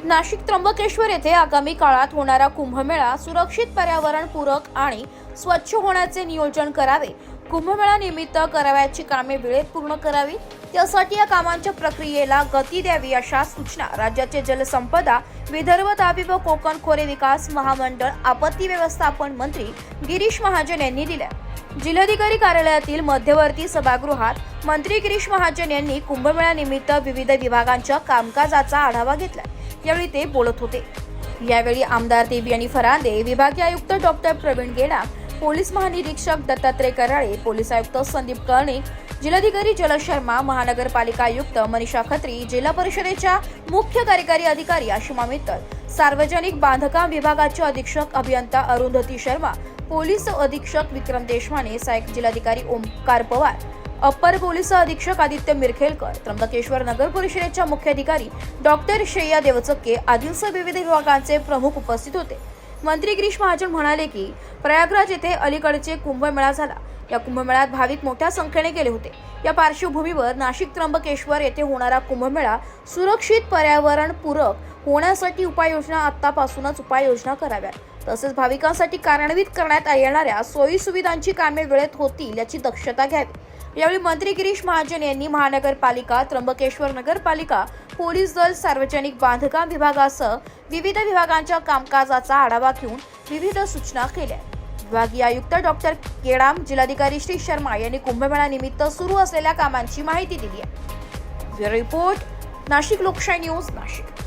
नाशिक त्र्यंबकेश्वर येथे आगामी काळात होणारा कुंभमेळा सुरक्षित, पर्यावरणपूरक आणि स्वच्छ होण्याचे नियोजन करावे. कुंभमेळा निमित्त करावयाची कामे वेळेत पूर्ण करावी. त्यासाठी या कामांच्या प्रक्रियेला गती द्यावी अशा सूचना राज्याचे जलसंपदा, विदर्भ, दावी व कोकण खोरे विकास महामंडळ आपत्ती व्यवस्थापन मंत्री गिरीश महाजन यांनी दिल्या. जिल्हाधिकारी कार्यालयातील मध्यवर्ती सभागृहात मंत्री गिरीश महाजन यांनी कुंभमेळ्यानिमित्त विविध विभागांच्या कामकाजाचा आढावा घेतला. यावेळी ते बोलत होते. यावेळी आमदार देवयानी फरांदे, विभागीय आयुक्त डॉक्टर प्रवीण गेडाम, पोलीस महानिरीक्षक दत्तात्रय कराळे, पोलीस आयुक्त संदीप कर्णिक, जिल्हाधिकारी जलज शर्मा, महानगरपालिका आयुक्त मनीषा खत्री, जिल्हा परिषदेच्या मुख्य कार्यकारी अधिकारी आशिमा मित्तल, सार्वजनिक बांधकाम विभागाचे अधीक्षक अभियंता अरुंधती शर्मा, पोलीस अधीक्षक विक्रम देशमाने, सहाय्यक जिल्हाधिकारी ओमकार पवार, अप्पर पोलीस अधीक्षक आदित्य मिरखेलकर, त्र्यंबकेश्वर नगर परिषदेच्या मुख्याधिकारी डॉक्टर श्रेया देवचक्के आदींसह विविध विभागांचे प्रमुख उपस्थित होते. मंत्री गिरीश महाजन म्हणाले की प्रयागराज येथे अलीकडचे कुंभमेळा झाला. या कुंभमेळ्यात भाविक मोठ्या संख्येने गेले होते. या पार्श्वभूमीवर नाशिक त्र्यंबकेश्वर येथे होणारा कुंभमेळा सुरक्षित, पर्यावरणपूरक होण्यासाठी आतापासूनच उपाययोजना कराव्यात. तसेच भाविकांसाठी कार्यान्वित करण्यात येणाऱ्या सोयी सुविधांची कामे वेळेत होतील याची दक्षता घ्यावी. यावेळी मंत्री गिरीश महाजन यांनी महानगरपालिका, त्र्यंबकेश्वर नगरपालिका, पोलीस दल, सार्वजनिक बांधकाम विभागासह विविध विभागांच्या कामकाजाचा आढावा घेऊन विविध सूचना केल्या. विभागीय आयुक्त डॉक्टर गेडाम, जिल्हाधिकारी श्री शर्मा यांनी कुंभमेळ्यानिमित्त सुरू असलेल्या कामांची माहिती दिली आहे. ब्युरो रिपोर्ट, नाशिक लोकशाही न्यूज, नाशिक.